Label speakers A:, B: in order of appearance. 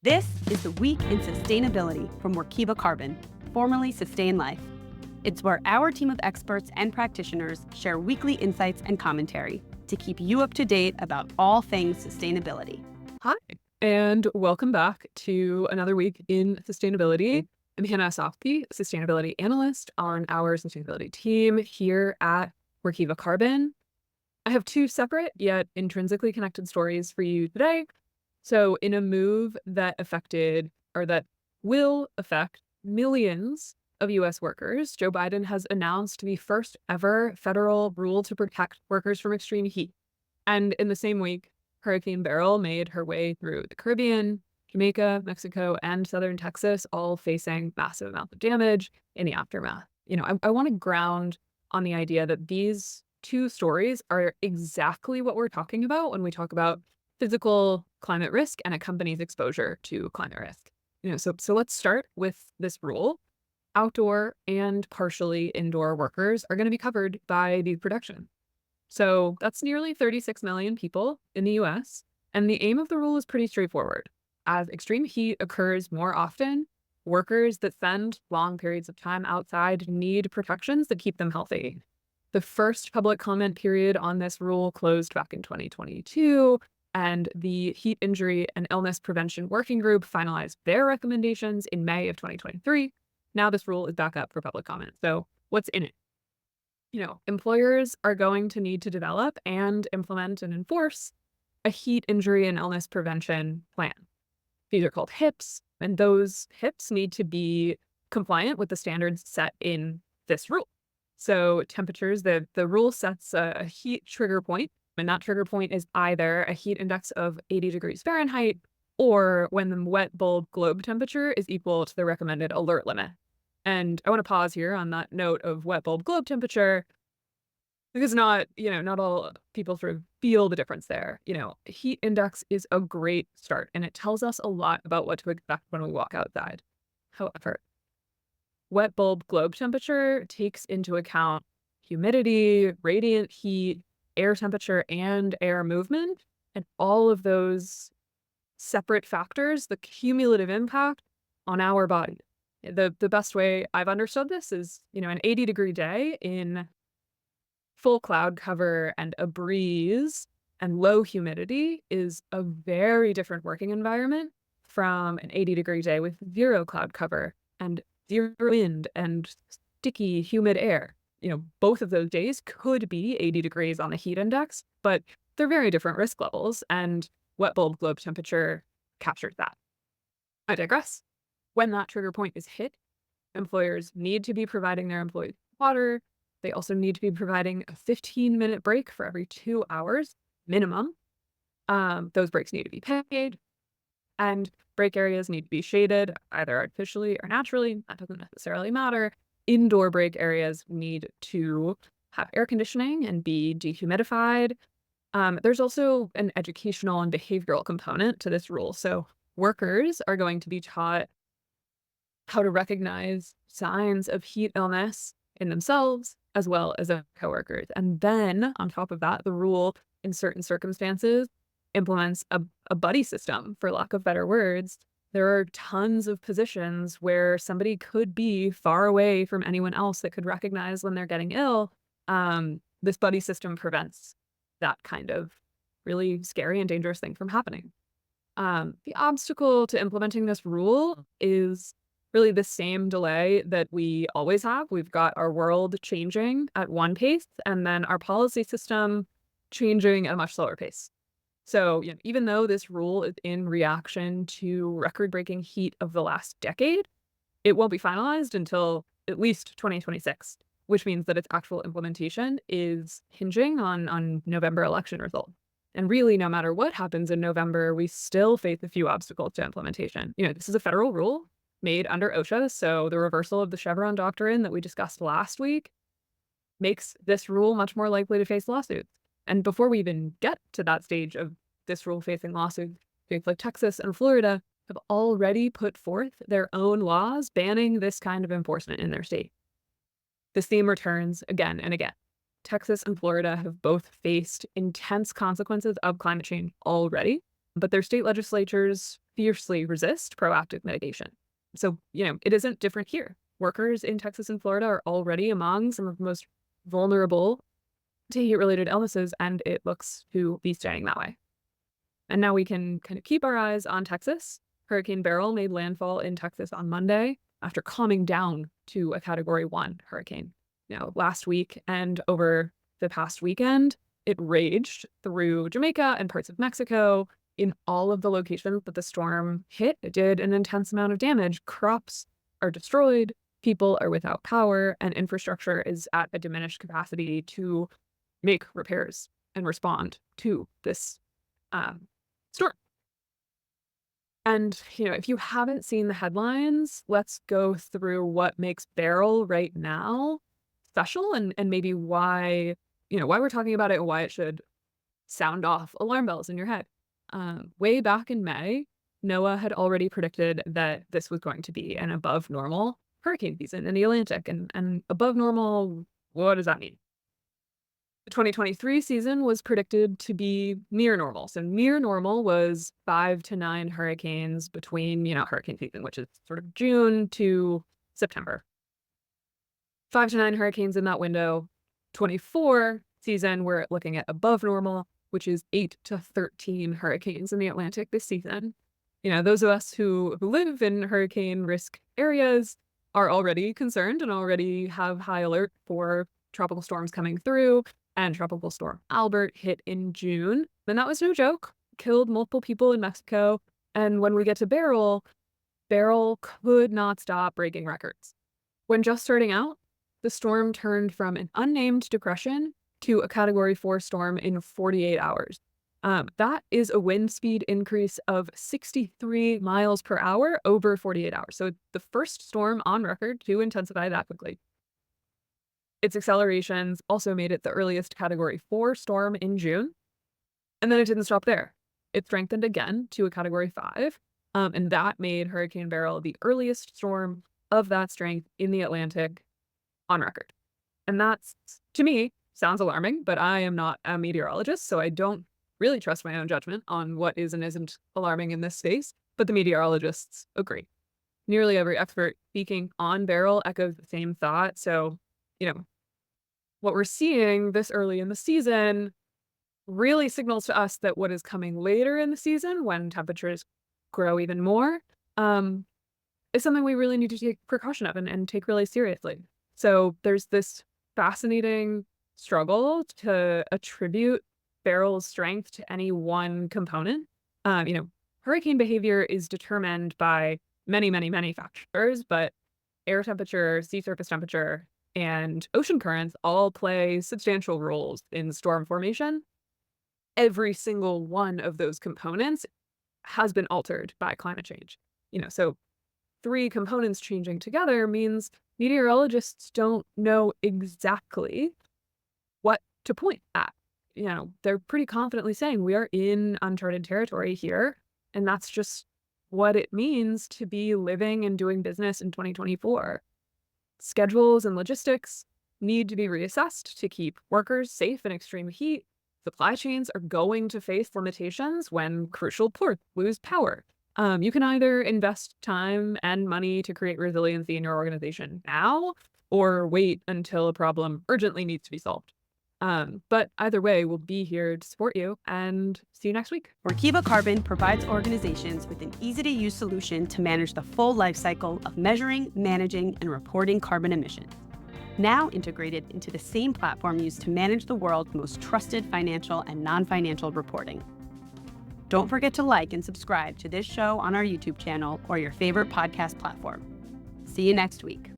A: This is the Week in Sustainability from Workiva Carbon, formerly Sustain.Life. It's where our team of experts and practitioners share weekly insights and commentary to keep you up to date about all things sustainability.
B: Hi, and welcome back to another week in sustainability. I'm Hannah Asofsky, sustainability analyst on our sustainability team here at Workiva Carbon. I have two separate yet intrinsically connected stories for you today. So in a move that affected or that will affect millions of US workers, Joe Biden has announced the first ever federal rule to protect workers from extreme heat. And in the same week, Hurricane Beryl made her way through the Caribbean, Jamaica, Mexico, and southern Texas, all facing massive amounts of damage in the aftermath. I want to ground on the idea that these two stories are exactly what we're talking about when we talk about physical climate risk and a company's exposure to climate risk. So let's start with this rule. Outdoor and partially indoor workers are going to be covered by the protection. So that's nearly 36 million people in the US. And the aim of the rule is pretty straightforward. As extreme heat occurs more often, workers that spend long periods of time outside need protections that keep them healthy. The first public comment period on this rule closed back in 2022, and the Heat Injury and Illness Prevention Working Group finalized their recommendations in May of 2023. Now this rule is back up for public comment. So what's in it? Employers are going to need to develop and implement and enforce a heat injury and illness prevention plan. These are called HIPs, and those HIPs need to be compliant with the standards set in this rule. So temperatures, the rule sets a heat trigger point, and that trigger point is either a heat index of 80 degrees Fahrenheit or when the wet bulb globe temperature is equal to the recommended alert limit. And I want to pause here on that note of wet bulb globe temperature, because not all people sort of feel the difference there. Heat index is a great start, and it tells us a lot about what to expect when we walk outside. However, wet bulb globe temperature takes into account humidity, radiant heat, air temperature, and air movement, and all of those separate factors, the cumulative impact on our body. The best way I've understood this is, an 80-degree day in full cloud cover and a breeze and low humidity is a very different working environment from an 80-degree day with zero cloud cover and zero wind and sticky, humid air. Both of those days could be 80 degrees on the heat index, but they're very different risk levels, and wet bulb globe temperature captures that. I digress. When that trigger point is hit, employers need to be providing their employees water. They also need to be providing a 15-minute break for every 2 hours minimum. Those breaks need to be paid, and break areas need to be shaded, either artificially or naturally. That doesn't necessarily matter. Indoor break areas need to have air conditioning and be dehumidified. There's also an educational and behavioral component to this rule. So workers are going to be taught how to recognize signs of heat illness in themselves as well as their coworkers. And then on top of that, the rule in certain circumstances implements a buddy system, for lack of better words. There are tons of positions where somebody could be far away from anyone else that could recognize when they're getting ill. This buddy system prevents that kind of really scary and dangerous thing from happening. The obstacle to implementing this rule is really the same delay that we always have. We've got our world changing at one pace, and then our policy system changing at a much slower pace. So, even though this rule is in reaction to record-breaking heat of the last decade, it won't be finalized until at least 2026, which means that its actual implementation is hinging on November election results. And really, no matter what happens in November, we still face a few obstacles to implementation. This is a federal rule made under OSHA, so the reversal of the Chevron doctrine that we discussed last week makes this rule much more likely to face lawsuits. And before we even get to that stage of this rule facing lawsuits, states like Texas and Florida have already put forth their own laws banning this kind of enforcement in their state. This theme returns again and again. Texas and Florida have both faced intense consequences of climate change already, but their state legislatures fiercely resist proactive mitigation. So, it isn't different here. Workers in Texas and Florida are already among some of the most vulnerable to heat-related illnesses, and it looks to be staying that way. And now we can kind of keep our eyes on Texas. Hurricane Beryl made landfall in Texas on Monday after calming down to a Category 1 hurricane. Last week and over the past weekend, it raged through Jamaica and parts of Mexico. In all of the locations that the storm hit, it did an intense amount of damage. Crops are destroyed, people are without power, and infrastructure is at a diminished capacity to make repairs and respond to this storm. And, if you haven't seen the headlines, let's go through what makes Beryl right now special and maybe why we're talking about it and why it should sound off alarm bells in your head. Way back in May, NOAA had already predicted that this was going to be an above normal hurricane season in the Atlantic. And above normal, what does that mean? The 2023 season was predicted to be near normal. So near normal was 5 to 9 hurricanes between, hurricane season, which is sort of June to September. 5 to 9 hurricanes in that window. 24 season, we're looking at above normal, which is 8 to 13 hurricanes in the Atlantic this season. Those of us who live in hurricane risk areas are already concerned and already have high alert for tropical storms coming through. And Tropical Storm Albert hit in June. And that was no joke. Killed multiple people in Mexico. And when we get to Beryl could not stop breaking records. When just starting out, the storm turned from an unnamed depression to a Category 4 storm in 48 hours. That is a wind speed increase of 63 miles per hour over 48 hours. So the first storm on record to intensify that quickly. Its accelerations also made it the earliest Category 4 storm in June. And then it didn't stop there. It strengthened again to a Category 5. And that made Hurricane Beryl the earliest storm of that strength in the Atlantic on record. And that's, to me, sounds alarming, but I am not a meteorologist, so I don't really trust my own judgment on what is and isn't alarming in this space. But the meteorologists agree. Nearly every expert speaking on Beryl echoes the same thought. So, what we're seeing this early in the season really signals to us that what is coming later in the season, when temperatures grow even more, is something we really need to take precaution of and take really seriously. So there's this fascinating struggle to attribute Beryl's strength to any one component. Hurricane behavior is determined by many, many, many factors, but air temperature, sea surface temperature, and ocean currents all play substantial roles in storm formation. Every single one of those components has been altered by climate change. So 3 components changing together means meteorologists don't know exactly what to point at. They're pretty confidently saying we are in uncharted territory here, and that's just what it means to be living and doing business in 2024. Schedules and logistics need to be reassessed to keep workers safe in extreme heat. Supply chains are going to face limitations when crucial ports lose power. You can either invest time and money to create resiliency in your organization now, or wait until a problem urgently needs to be solved. But either way, we'll be here to support you, and see you next week.
A: Workiva Carbon provides organizations with an easy-to-use solution to manage the full life cycle of measuring, managing, and reporting carbon emissions. Now integrated into the same platform used to manage the world's most trusted financial and non-financial reporting. Don't forget to like and subscribe to this show on our YouTube channel or your favorite podcast platform. See you next week.